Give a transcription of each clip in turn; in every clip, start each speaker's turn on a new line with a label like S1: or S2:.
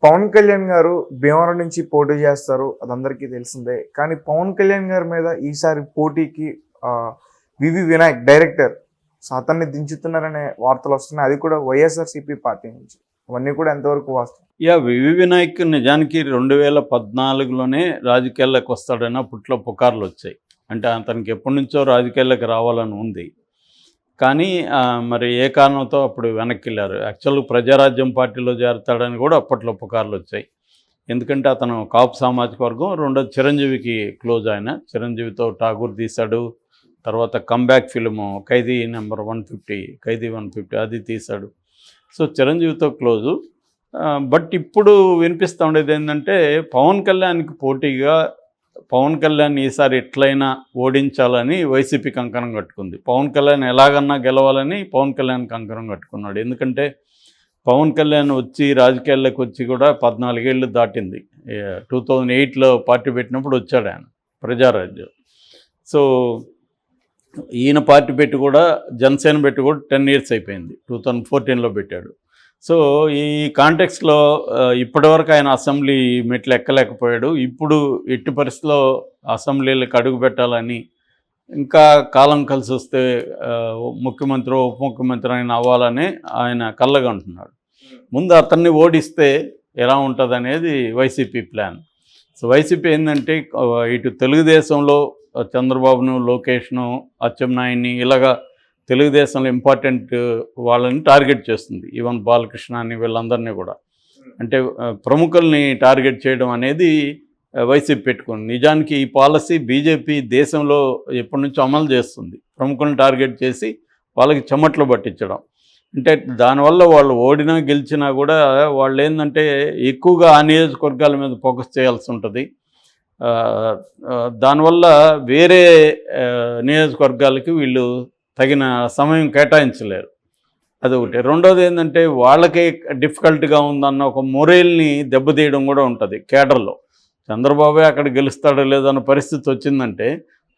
S1: పవన్ కళ్యాణ్ గారు భీమవరం నుంచి పోటీ చేస్తారు, అదందరికీ తెలిసిందే. కానీ పవన్ కళ్యాణ్ గారి మీద ఈసారి పోటీకి వివి వినాయక్ డైరెక్టర్ అతన్ని దించుతున్నారనే వార్తలు వస్తున్నాయి. అది కూడా వైఎస్ఆర్సీపీ పార్టీ నుంచి. అవన్నీ కూడా ఎంతవరకు వాస్తవం?
S2: వివి వినాయక్ నిజానికి 2014లోనే రాజకీయాల్లోకి వస్తాడని అప్పట్లో పుకార్లు వచ్చాయి. అంటే అతనికి ఎప్పటి నుంచో రాజకీయాల్లోకి రావాలని ఉంది. కానీ మరి ఏ కారణంతో అప్పుడు వెనక్కి వెళ్ళారు. యాక్చువల్గా ప్రజారాజ్యం పార్టీలో చేరతాడని కూడా అప్పట్లో పుకార్లు వచ్చాయి. ఎందుకంటే అతను కాపు సామాజిక వర్గం, రెండోది చిరంజీవికి క్లోజ్. ఆయన చిరంజీవితో ఠాగూర్ తీశాడు. తర్వాత కమ్బ్యాక్ ఫిల్ము ఖైదీ నెంబర్ 150, ఖైదీ 150 అది తీశాడు. So చిరంజీవితో close. బట్ ఇప్పుడు వినిపిస్తూ ఉండేది ఏంటంటే పవన్ కళ్యాణ్కి పోటీగా పవన్ కళ్యాణ్ ఈసారి ఎట్లయినా ఓడించాలని వైసీపీ కంకణం కట్టుకుంది. పవన్ కళ్యాణ్ ఎలాగన్నా గెలవాలని పవన్ కళ్యాణ్ కంకణం కట్టుకున్నాడు. ఎందుకంటే పవన్ కళ్యాణ్ వచ్చి రాజకీయాల్లోకి వచ్చి కూడా 14 ఏళ్ళు దాటింది. 2008లో పార్టీ పెట్టినప్పుడు వచ్చాడు ఆయన ప్రజారాజ్యం. సో ఈయన పార్టీ పెట్టి కూడా జనసేన పెట్టి కూడా 10 ఇయర్స్ అయిపోయింది. 2014లో పెట్టాడు. సో ఈ కాంటెక్స్లో ఇప్పటివరకు ఆయన అసెంబ్లీ మెట్లు ఎక్కలేకపోయాడు. ఇప్పుడు ఎట్టి పరిస్థితిలో అసెంబ్లీలకు అడుగు పెట్టాలని, ఇంకా కాలం కలిసి వస్తే ముఖ్యమంత్రి ఉప ముఖ్యమంత్రి ఆయన అవ్వాలని ఆయన కళ్ళగా ఉంటున్నాడు. ముందు అతన్ని ఓడిస్తే ఎలా ఉంటుంది అనేది వైసీపీ ప్లాన్. సో వైసీపీ ఏంటంటే ఇటు తెలుగుదేశంలో చంద్రబాబును, లోకేష్ను, అచ్చెన్నాయుడిని ఇలాగా తెలుగుదేశంలో ఇంపార్టెంట్ వాళ్ళని టార్గెట్ చేస్తుంది. ఈవెన్ బాలకృష్ణ అని వీళ్ళందరినీ కూడా, అంటే ప్రముఖుల్ని టార్గెట్ చేయడం అనేది వైసీపీ పెట్టుకుంది. నిజానికి ఈ పాలసీ బీజేపీ దేశంలో ఎప్పటి నుంచో అమలు చేస్తుంది. ప్రముఖులను టార్గెట్ చేసి వాళ్ళకి చెమట్లు పట్టించడం. అంటే దానివల్ల వాళ్ళు ఓడినా గెలిచినా కూడా వాళ్ళు ఏంటంటే ఎక్కువగా ఆ నియోజకవర్గాల మీద ఫోకస్ చేయాల్సి ఉంటుంది. దానివల్ల వేరే నియోజకవర్గాలకి వీళ్ళు తగిన సమయం కేటాయించలేరు. అదొకటి. రెండోది ఏంటంటే వాళ్ళకే డిఫికల్ట్గా ఉందన్న ఒక మొరేల్ని దెబ్బతీయడం కూడా ఉంటుంది కేడర్లో. చంద్రబాబే అక్కడ గెలుస్తాడో లేదన్న పరిస్థితి వచ్చిందంటే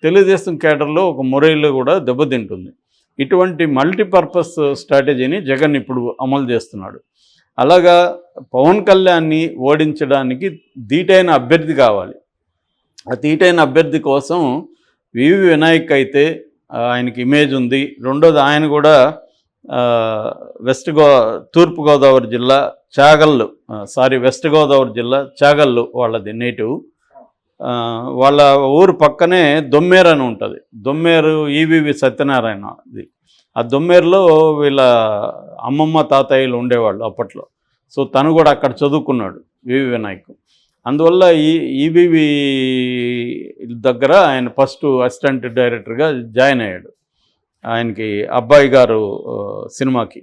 S2: తెలుగుదేశం కేడర్లో ఒక మొరేల్ కూడా దెబ్బతింటుంది. ఇటువంటి మల్టీపర్పస్ స్ట్రాటజీని జగన్ ఇప్పుడు అమలు చేస్తున్నాడు. అలాగా పవన్ కళ్యాణ్ని ఓడించడానికి ధీటైన అభ్యర్థి కావాలి. ఆ ధీటైన అభ్యర్థి కోసం వివి వినాయక్ అయితే ఆయనకి ఇమేజ్ ఉంది. రెండోది ఆయన కూడా తూర్పుగోదావరి జిల్లా చాగల్లు వెస్ట్ గోదావరి జిల్లా చాగల్లు వాళ్ళది నేటివ్. వాళ్ళ ఊరు పక్కనే దొమ్మేరు అని ఉంటుంది. దొమ్మేరు ఈవివి సత్యనారాయణది. ఆ దొమ్మేరులో వీళ్ళ అమ్మమ్మ తాతయ్యలు ఉండేవాళ్ళు అప్పట్లో. సో తను కూడా అక్కడ చదువుకున్నాడు వివి వినాయక్. అందువల్ల ఈవివి దగ్గర ఆయన ఫస్ట్ అసిస్టెంట్ డైరెక్టర్గా జాయిన్ అయ్యాడు ఆయనకి అబ్బాయి గారు సినిమాకి.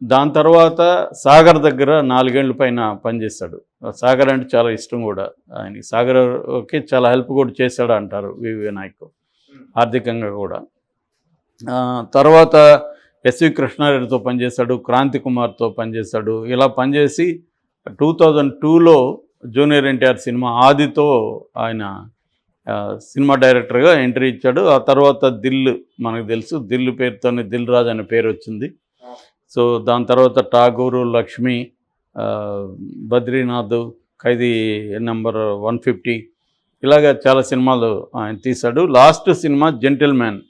S2: దాని తర్వాత సాగర్ దగ్గర 4 ఏళ్ళ పైన పనిచేశాడు. సాగర్ అంటే చాలా ఇష్టం కూడా ఆయనకి. సాగర్కి చాలా హెల్ప్ కూడా చేశాడు అంటారు వివి వినాయక్, ఆర్థికంగా కూడా. తర్వాత ఎస్వి కృష్ణారెడ్డితో పనిచేశాడు, క్రాంతి కుమార్తో పనిచేశాడు. ఇలా పనిచేసి 2002లో జూనియర్ ఎన్టీఆర్ సినిమా ఆదితో ఆయన సినిమా డైరెక్టర్గా ఎంట్రీ ఇచ్చాడు. ఆ తర్వాత దిల్, మనకు తెలుసు, దిల్ పేరుతోనే దిల్ రాజు అనే పేరు వచ్చింది. సో దాని తర్వాత ఠాగూరు, లక్ష్మి, బద్రీనాథ్, ఖైదీ నెంబర్ 150 ఇలాగ చాలా సినిమాలు ఆయన తీశాడు. లాస్ట్ సినిమా జెంటిల్మ్యాన్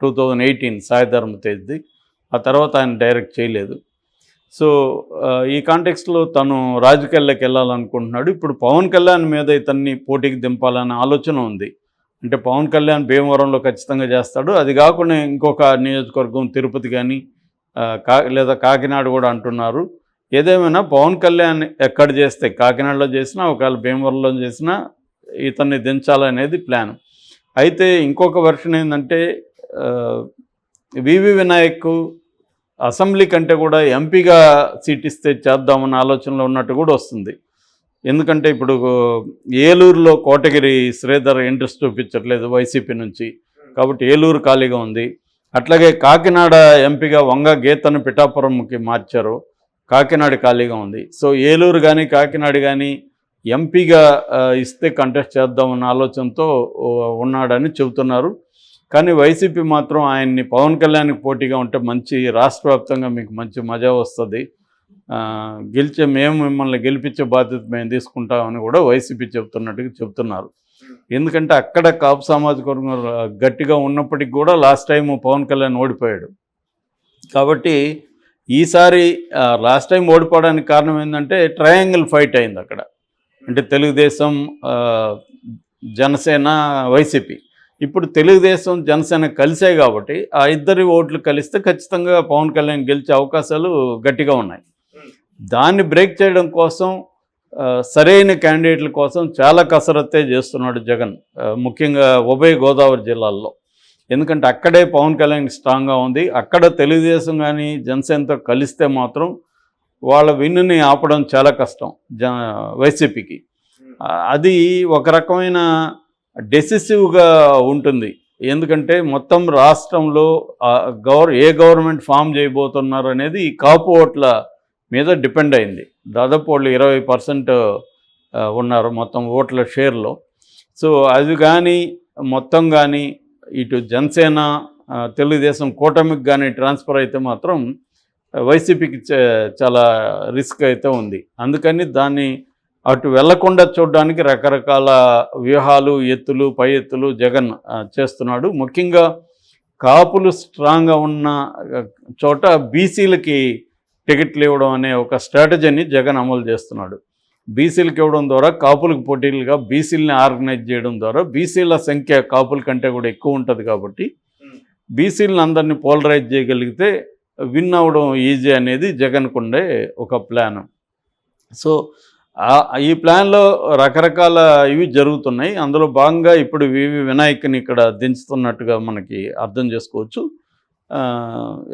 S2: 2018 సాయి ధర్మ తేజ్ది. ఆ తర్వాత ఆయన డైరెక్ట్ చేయలేదు. సో ఈ కాంటెక్స్లో తను రాజకీయాల్లోకి వెళ్ళాలనుకుంటున్నాడు. ఇప్పుడు పవన్ కళ్యాణ్ మీద ఇతన్ని పోటీకి దింపాలనే ఆలోచన ఉంది. అంటే పవన్ కళ్యాణ్ భీమవరంలో ఖచ్చితంగా చేస్తాడు. అది కాకుండా ఇంకొక నియోజకవర్గం తిరుపతి కానీ లేదా కాకినాడ కూడా అంటున్నారు. ఏదేమైనా పవన్ కళ్యాణ్ ఎక్కడ చేస్తే, కాకినాడలో చేసినా ఒకవేళ భీమవరంలో చేసినా ఇతన్ని దించాలనేది ప్లాన్. అయితే ఇంకొక వెర్షన్ ఏంటంటే వివి వినాయక్ అసెంబ్లీ కంటే కూడా ఎంపీగా సీట్ ఇస్తే చేద్దామన్న ఆలోచనలో ఉన్నట్టు కూడా వస్తుంది. ఎందుకంటే ఇప్పుడు ఏలూరులో కోటగిరి శ్రీధర్ ఇంట్రెస్ట్ చూపించట్లేదు వైసీపీ నుంచి, కాబట్టి ఏలూరు ఖాళీగా ఉంది. అట్లాగే కాకినాడ ఎంపీగా వంగ గీతను పిఠాపురంకి మార్చారు, కాకినాడ ఖాళీగా ఉంది. సో ఏలూరు కానీ కాకినాడ కానీ ఎంపీగా ఇస్తే కంటెస్ట్ చేద్దామన్న ఆలోచనతో ఉన్నాడని చెబుతున్నారు. కానీ వైసీపీ మాత్రం ఆయన్ని పవన్ కళ్యాణ్కి పోటీగా ఉంటే మంచి రాష్ట్ర వ్యాప్తంగా మీకు మంచి మజా వస్తుంది, మేము మిమ్మల్ని గెలిపించే బాధ్యత మేము తీసుకుంటామని కూడా వైసీపీ చెప్తున్నట్టుగా చెప్తున్నారు. ఎందుకంటే అక్కడ కాపు సామాజిక వర్గం గట్టిగా ఉన్నప్పటికి కూడా లాస్ట్ టైం పవన్ కళ్యాణ్ ఓడిపోయాడు. కాబట్టి ఈసారి లాస్ట్ టైం ఓడిపోవడానికి కారణం ఏంటంటే ట్రయాంగిల్ ఫైట్ అయింది అక్కడ. అంటే తెలుగుదేశం, జనసేన, వైసీపీ. ఇప్పుడు తెలుగుదేశం, జనసేన కలిసాయి కాబట్టి ఆ ఇద్దరి ఓట్లు కలిస్తే ఖచ్చితంగా పవన్ కళ్యాణ్ గెలిచే అవకాశాలు గట్టిగా ఉన్నాయి. దాన్ని బ్రేక్ చేయడం కోసం సరైన క్యాండిడేట్ల కోసం చాలా కసరత్తే చేస్తున్నాడు జగన్, ముఖ్యంగా ఉభయ గోదావరి జిల్లాల్లో. ఎందుకంటే అక్కడే పవన్ కళ్యాణ్ స్ట్రాంగ్గా ఉంది. అక్కడ తెలుగుదేశం కానీ జనసేనతో కలిస్తే మాత్రం వాళ్ళ విన్నుని ఆపడం చాలా కష్టం వైసీపీకి. అది ఒక రకమైన డెసిసివ్గా ఉంటుంది. ఎందుకంటే మొత్తం రాష్ట్రంలో ఏ గవర్నమెంట్ ఫామ్ చేయబోతున్నారు అనేది ఈ కాపు ఓట్ల మీద డిపెండ్ అయింది. దాదాపు వాళ్ళు 20% ఉన్నారు మొత్తం ఓట్ల షేర్లో. సో అది కానీ మొత్తం కానీ ఇటు జనసేన, తెలుగుదేశం కూటమికి కానీ ట్రాన్స్ఫర్ అయితే మాత్రం వైసీపీకి చాలా రిస్క్ అయితే ఉంది. అందుకని దాన్ని అటు వెళ్లకుండా చూడడానికి రకరకాల వ్యూహాలు, ఎత్తులు, పై ఎత్తులు జగన్ చేస్తున్నాడు. ముఖ్యంగా కాపులు స్ట్రాంగ్గా ఉన్న చోట బీసీలకి టికెట్లు ఇవ్వడం అనే ఒక స్ట్రాటజీని జగన్ అమలు చేస్తున్నాడు. బీసీలకు ఇవ్వడం ద్వారా కాపులకు పోటీలుగా బీసీలని ఆర్గనైజ్ చేయడం ద్వారా బీసీల సంఖ్య కాపుల కంటే కూడా ఎక్కువ ఉంటుంది. కాబట్టి బీసీలను అందరినీ పోలరైజ్ చేయగలిగితే విన్ అవ్వడం ఈజీ అనేది జగన్కు ఉండే ఒక ప్లాన్. సో ఈ ప్లాన్లో రకరకాల ఇవి జరుగుతున్నాయి. అందులో భాగంగా ఇప్పుడు వివి వినాయక్ని ఇక్కడ దించుతున్నట్టుగా మనకి అర్థం చేసుకోవచ్చు.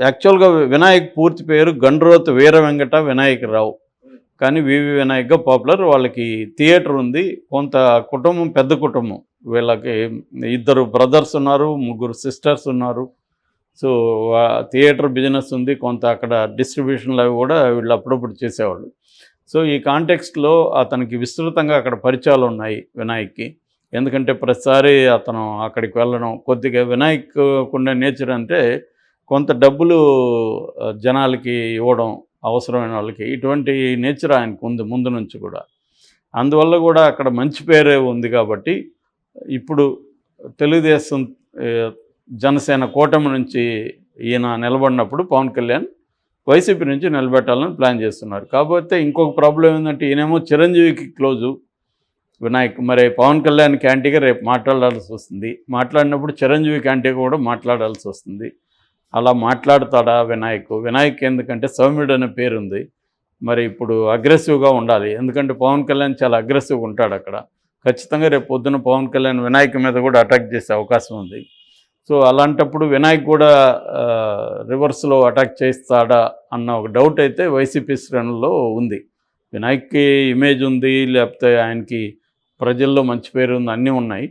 S2: యాక్చువల్గా వినాయక్ పూర్తి పేరు గండ్రోత్ వీర వెంకట వినాయకరావు, కానీ వివి వినాయక్గా పాపులర్. వాళ్ళకి థియేటర్ ఉంది. కొంత కుటుంబం పెద్ద కుటుంబం. వీళ్ళకి 2 బ్రదర్స్ ఉన్నారు, 3 సిస్టర్స్ ఉన్నారు. సో థియేటర్ బిజినెస్ ఉంది. కొంత అక్కడ డిస్ట్రిబ్యూషన్లు అవి కూడా వీళ్ళు అప్పుడప్పుడు చేసేవాళ్ళు. సో ఈ కాంటెక్స్ట్లో అతనికి విస్తృతంగా అక్కడ పరిచయాలు ఉన్నాయి వినాయక్కి. ఎందుకంటే ప్రతిసారి అతను అక్కడికి వెళ్ళడం, కొద్దిగా వినాయక్ ఉండే నేచర్ అంటే కొంత డబ్బులు జనాలకి ఇవ్వడం, అవసరమైన వాళ్ళకి, ఇటువంటి నేచర్ ఆయనకు ఉంది ముందు నుంచి కూడా. అందువల్ల కూడా అక్కడ మంచి పేరే ఉంది. కాబట్టి ఇప్పుడు తెలుగుదేశం, జనసేన కూటమి నుంచి ఈయన నిలబడినప్పుడు పవన్ కళ్యాణ్ వైసీపీ నుంచి నిలబెట్టాలని ప్లాన్ చేస్తున్నారు. కాకపోతే ఇంకొక ప్రాబ్లం ఏంటంటే ఈయనేమో చిరంజీవికి క్లోజు వినాయక్. మరి పవన్ కళ్యాణ్ యాంటీగా రేపు మాట్లాడాల్సి వస్తుంది. మాట్లాడినప్పుడు చిరంజీవి యాంటీగా కూడా మాట్లాడాల్సి వస్తుంది. అలా మాట్లాడతాడా వినాయక్ ఎందుకంటే సౌమ్యుడు అనే పేరు ఉంది. మరి ఇప్పుడు అగ్రెసివ్గా ఉండాలి. ఎందుకంటే పవన్ కళ్యాణ్ చాలా అగ్రెసివ్గా ఉంటాడు అక్కడ. ఖచ్చితంగా రేపు పొద్దున పవన్ కళ్యాణ్ వినాయక్ మీద కూడా అటాక్ చేసే అవకాశం ఉంది. సో అలాంటప్పుడు వినాయక్ కూడా రివర్స్లో అటాక్ చేస్తాడా అన్న ఒక డౌట్ అయితే వైసీపీ శ్రేణుల్లో ఉంది. వినాయక్కి ఇమేజ్ ఉంది, లేకపోతే ఆయనకి ప్రజల్లో మంచి పేరు ఉంది, అన్నీ ఉన్నాయి.